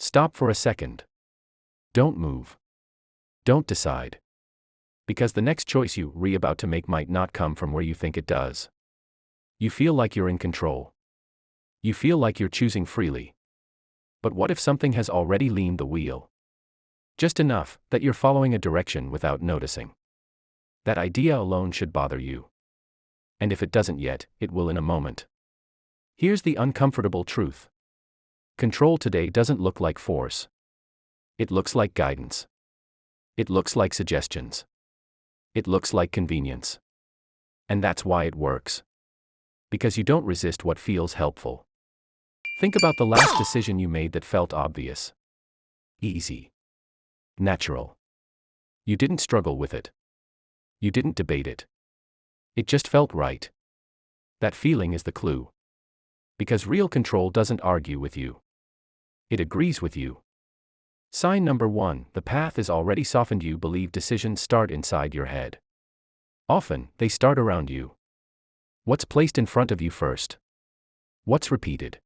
Stop for a second. Don't move. Don't decide. Because the next choice you're about to make might not come from where you think it does. You feel like you're in control. You feel like you're choosing freely. But what if something has already leaned the wheel? Just enough that you're following a direction without noticing. That idea alone should bother you. And if it doesn't yet, it will in a moment. Here's the uncomfortable truth. Control today doesn't look like force. It looks like guidance. It looks like suggestions. It looks like convenience. And that's why it works. Because you don't resist what feels helpful. Think about the last decision you made that felt obvious. Easy. Natural. You didn't struggle with it. You didn't debate it. It just felt right. That feeling is the clue. Because real control doesn't argue with you. It agrees with you. Sign number 1, the path is already softened. You believe decisions start inside your head. Often, they start around you. What's placed in front of you first? What's repeated?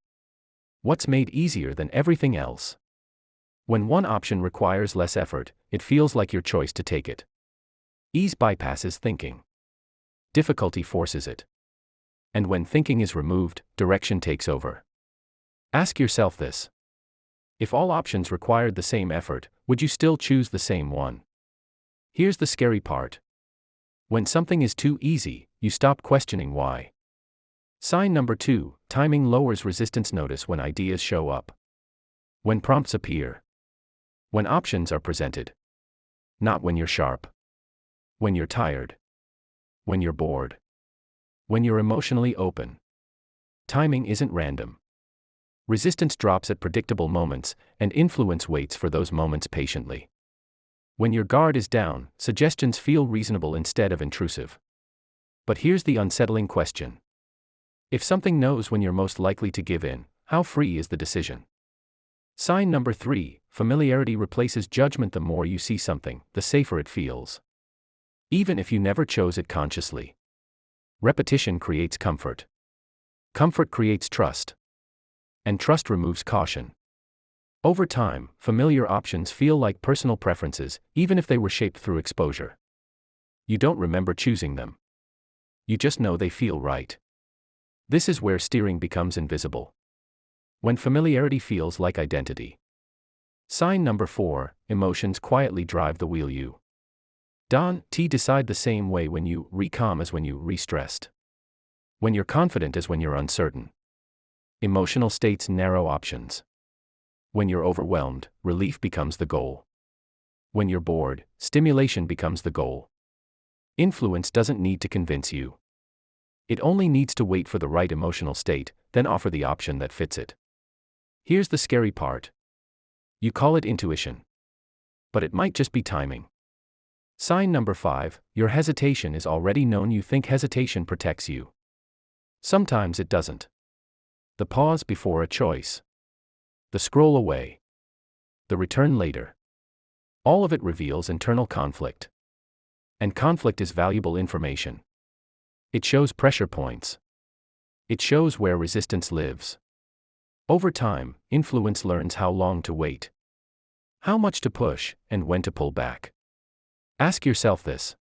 What's made easier than everything else? When one option requires less effort, it feels like your choice to take it. Ease bypasses thinking. Difficulty forces it. And when thinking is removed, direction takes over. Ask yourself this. If all options required the same effort, would you still choose the same one? Here's the scary part. When something is too easy, you stop questioning why. Sign number 2, timing lowers resistance. Notice when ideas show up. When prompts appear. When options are presented. Not when you're sharp. When you're tired. When you're bored. When you're emotionally open. Timing isn't random. Resistance drops at predictable moments, and influence waits for those moments patiently. When your guard is down, suggestions feel reasonable instead of intrusive. But here's the unsettling question. If something knows when you're most likely to give in, how free is the decision? Sign number 3, familiarity replaces judgment. The more you see something, the safer it feels. Even if you never chose it consciously. Repetition creates comfort. Comfort creates trust. And trust removes caution. Over time, familiar options feel like personal preferences, even if they were shaped through exposure. You don't remember choosing them. You just know they feel right. This is where steering becomes invisible. When familiarity feels like identity. Sign number 4, emotions quietly drive the wheel. You don't decide the same way when you calm as when you stressed. When you're confident as when you're uncertain. Emotional states narrow options. When you're overwhelmed, relief becomes the goal. When you're bored, stimulation becomes the goal. Influence doesn't need to convince you. It only needs to wait for the right emotional state, then offer the option that fits it. Here's the scary part. You call it intuition. But it might just be timing. Sign number 5, your hesitation is already known. You think hesitation protects you. Sometimes it doesn't. The pause before a choice. The scroll away. The return later. All of it reveals internal conflict. And conflict is valuable information. It shows pressure points. It shows where resistance lives. Over time, influence learns how long to wait. How much to push, and when to pull back. Ask yourself this.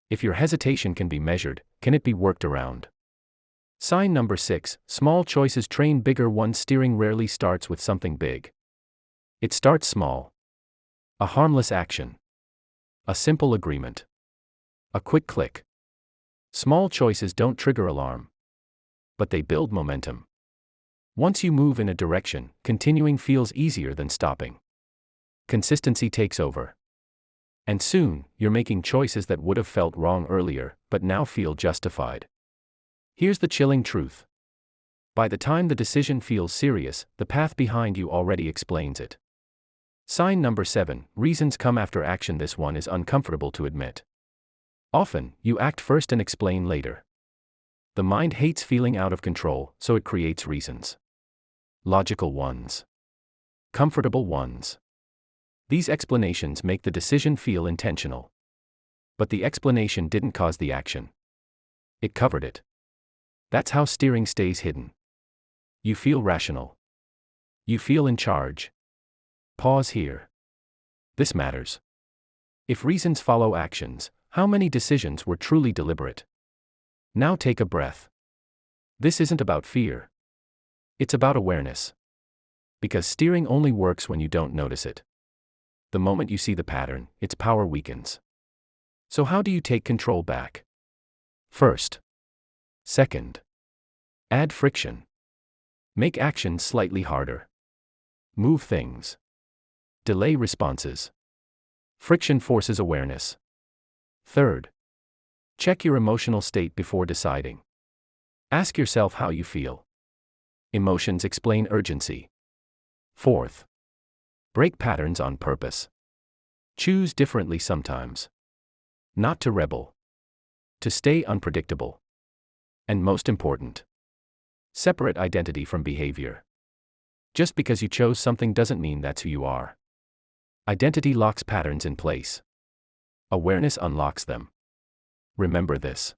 If your hesitation can be measured, can it be worked around? Sign number 6, small choices train bigger ones. Steering rarely starts with something big. It starts small. A harmless action. A simple agreement. A quick click. Small choices don't trigger alarm. But they build momentum. Once you move in a direction, continuing feels easier than stopping. Consistency takes over. And soon, you're making choices that would have felt wrong earlier, but now feel justified. Here's the chilling truth. By the time the decision feels serious, the path behind you already explains it. Sign number 7, reasons come after action. This one is uncomfortable to admit. Often, you act first and explain later. The mind hates feeling out of control, so it creates reasons. Logical ones. Comfortable ones. These explanations make the decision feel intentional. But the explanation didn't cause the action. It covered it. That's how steering stays hidden. You feel rational. You feel in charge. Pause here. This matters. If reasons follow actions, how many decisions were truly deliberate? Now take a breath. This isn't about fear. It's about awareness. Because steering only works when you don't notice it. The moment you see the pattern, its power weakens. So how do you take control back? First. Second. Add friction. Make actions slightly harder. Move things. Delay responses. Friction forces awareness. Third. Check your emotional state before deciding. Ask yourself how you feel. Emotions explain urgency. Fourth. Break patterns on purpose. Choose differently sometimes. Not to rebel. To stay unpredictable. And most important. Separate identity from behavior. Just because you chose something doesn't mean that's who you are. Identity locks patterns in place. Awareness unlocks them. Remember this.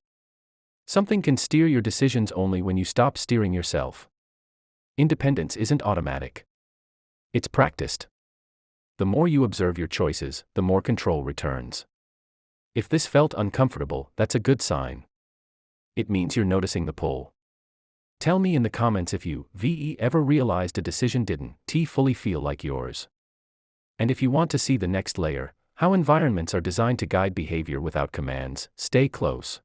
Something can steer your decisions only when you stop steering yourself. Independence isn't automatic. It's practiced. The more you observe your choices, the more control returns. If this felt uncomfortable, that's a good sign. It means you're noticing the pull. Tell me in the comments if you ever realized a decision didn't fully feel like yours. And if you want to see the next layer, how environments are designed to guide behavior without commands, stay close.